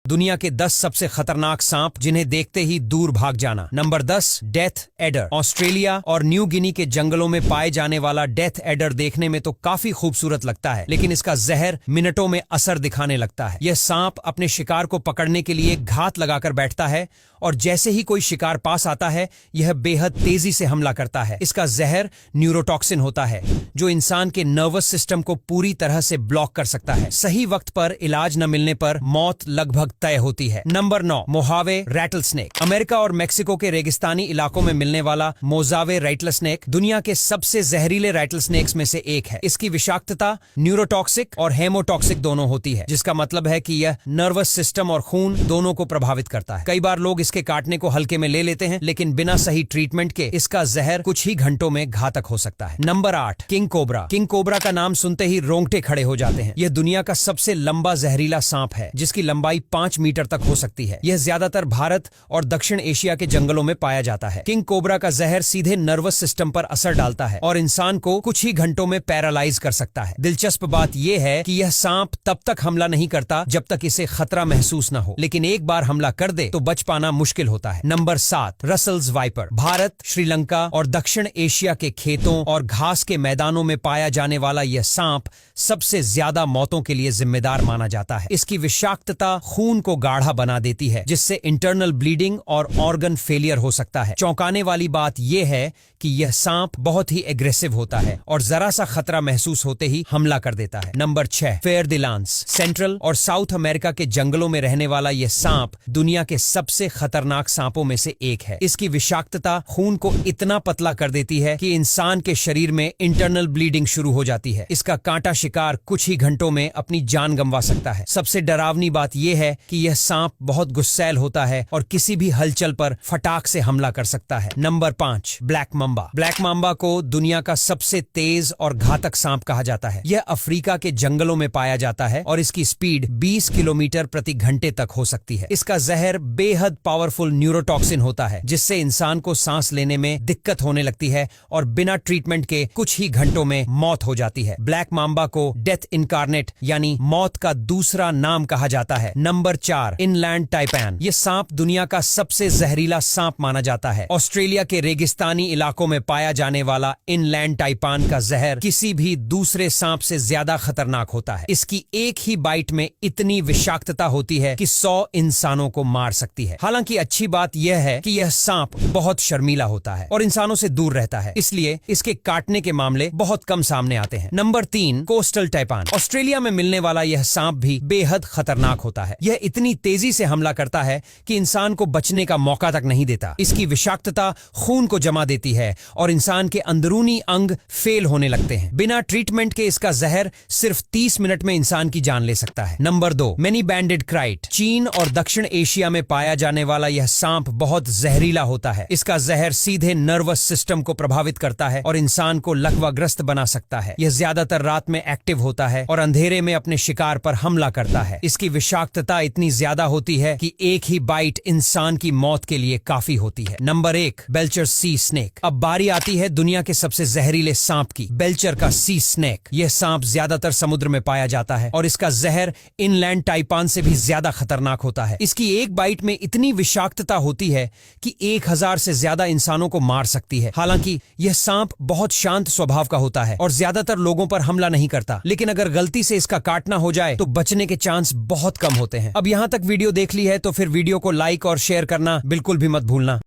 दुनिया के 10 सबसे खतरनाक सांप जिन्हें देखते ही दूर भाग जाना। Number 10, death adder. ऑस्ट्रेलिया और न्यू गिनी के जंगलों में पाए जाने वाला डेथ एडर देखने में तो काफी खूबसूरत लगता है, लेकिन इसका जहर मिनटों में असर दिखाने लगता है। यह सांप अपने शिकार को पकड़ने के लिए घात लगाकर बैठता है और जैसे ही कोई शिकार पास आता है यह बेहद तेजी से हमला करता है। इसका जहर न्यूरोटॉक्सिन होता है जो इंसान के नर्वस सिस्टम को पूरी तरह से ब्लॉक कर सकता है। सही वक्त पर इलाज न मिलने पर मौत लगभग तय होती है। Number 9, Mojave rattlesnake. अमेरिका और मेक्सिको के रेगिस्तानी इलाकों में मिलने वाला मोजावे रैटलस्नेक दुनिया के सबसे जहरीले रैटलस्नेक्स में से एक है। इसकी विषाक्तता न्यूरोटॉक्सिक और हेमोटॉक्सिक दोनों होती है, जिसका मतलब है कि यह नर्वस सिस्टम और खून दोनों को प्रभावित करता है। कई बार लोग इसके काटने को हल्के में ले लेते हैं, लेकिन बिना सही ट्रीटमेंट के इसका जहर कुछ ही घंटों में घातक हो सकता है। Number 8, king cobra. King cobra का नाम सुनते ही रोंगटे खड़े हो जाते हैं। यह दुनिया का सबसे लंबा जहरीला सांप है, जिसकी लंबाई 5 मीटर तक हो सकती है। यह ज्यादातर भारत और दक्षिण एशिया के जंगलों में पाया जाता है। किंग कोबरा का जहर सीधे नर्वस सिस्टम पर असर डालता है और इंसान को कुछ ही घंटों में पैरालाइज कर सकता है। दिलचस्प बात यह है कि यह सांप तब तक हमला नहीं करता जब तक इसे खतरा महसूस न हो, लेकिन एक बार हमला कर दे तो बच पाना मुश्किल होता है। Number 7, Russell's wiper. Bharat, Sri Lanka और दक्षिण एशिया के खेतों और घास के मैदानों में पाया जाने वाला यह सांप सबसे ज्यादा मौतों के लिए जिम्मेदार माना जाता है। इसकी विषाक्तता खून को गाढ़ा बना देती है, जिससे इंटरनल ब्लीडिंग और ऑर्गन फेलियर हो सकता है। चौंकाने वाली बात यह है कि यह सांप बहुत ही एग्रेसिव होता है और जरा सा खतरा महसूस होते ही हमला कर देता है। Number 6, fer-de-lance. सेंट्रल और साउथ अमेरिका के जंगलों में रहने वाला यह सांप दुनिया के सबसे खतरनाक सांपों में से एक है। इसकी विषाक्तता खून को इतना पतला कर देती है कि इंसान के शरीर में इंटरनल ब्लीडिंग शुरू हो जाती है। इसका कांटा शिकार कुछ ही घंटों में अपनी जान गंवा सकता है। सबसे डरावनी बात यह है कि यह सांप बहुत गुस्सैल होता है और किसी भी हलचल पर फटाक से हमला कर सकता है। Number 5, black Mamba. Black Mamba को दुनिया का सबसे तेज और घातक सांप कहा जाता है। यह अफ्रीका के जंगलों में पाया जाता है और इसकी स्पीड 20 किलोमीटर प्रति घंटे तक हो सकती है। इसका जहर बेहद पावरफुल न्यूरोटॉक्सिन होता है, जिससे इंसान को सांस लेने में दिक्कत होने लगती है और बिना ट्रीटमेंट के कुछ ही घंटों में मौत हो जाती है। ब्लैक माम्बा को डेथ इनकारनेट यानी मौत का दूसरा नाम कहा जाता है। Number 4, inland taipan. यह सांप दुनिया का सबसे जहरीला सांप माना जाता है। ऑस्ट्रेलिया के रेगिस्तानी इलाकों में पाया जाने वाला इनलैंड टाइपान का जहर किसी भी दूसरे सांप से ज्यादा खतरनाक होता है। इसकी एक ही बाइट में इतनी विषाक्तता होती है कि 100 इंसानों को मार सकती है। हालांकि अच्छी बात यह है कि यह सांप बहुत शर्मीला होता है और इंसानों से दूर रहता है, इसलिए इसके काटने के मामले बहुत कम सामने आते हैं। Number 3, coastal टाइपान। ऑस्ट्रेलिया में मिलने वाला यह सांप भी बेहद खतरनाक होता है। यह इतनी तेजी से हमला करता है कि इंसान को बचने का मौका तक नहीं देता। इसकी विषाक्तता खून को जमा देती है और इंसान के अंदरूनी अंग फेल होने लगते हैं। बिना ट्रीटमेंट के इसका जहर सिर्फ 30 मिनट में इंसान की जान ले सकता है। Number 2, many banded krait. चीन और दक्षिण एशिया में पाया जाने वाला यह सांप बहुत जहरीला होता है। इसका जहर सीधे नर्वस सिस्टम को प्रभावित करता है और इंसान को लकवाग्रस्त बना सकता है। यह ज्यादातर रात में एक्टिव होता है और अंधेरे में अपने शिकार पर हमला करता है। इसकी विषाक्तता इतनी ज्यादा होती है कि एक ही बाइट इंसान की मौत के लिए काफी होती है। नंबर 1, बेल्चर सी स्नेक। अब बारी आती है दुनिया के सबसे जहरीले सांप की, बेल्चर का सी स्नेक। यह सांप ज्यादातर समुद्र में पाया जाता है और इसका जहर इनलैंड टाइपान से भी ज्यादा खतरनाक होता है। इसकी एक बाइट में इतनी विषाक्तता होती है कि 1000 से ज्यादा इंसानों को मार सकती है। हालांकि यह सांप बहुत शांत स्वभाव का होता है और ज्यादातर लोगों पर हमला नहीं करता, लेकिन अगर गलती से इसका काटना हो जाए तो बचने के चांस बहुत कम होते हैं। अब यहां तक वीडियो देख ली है तो फिर वीडियो को लाइक और शेयर करना बिल्कुल भी मत भूलना।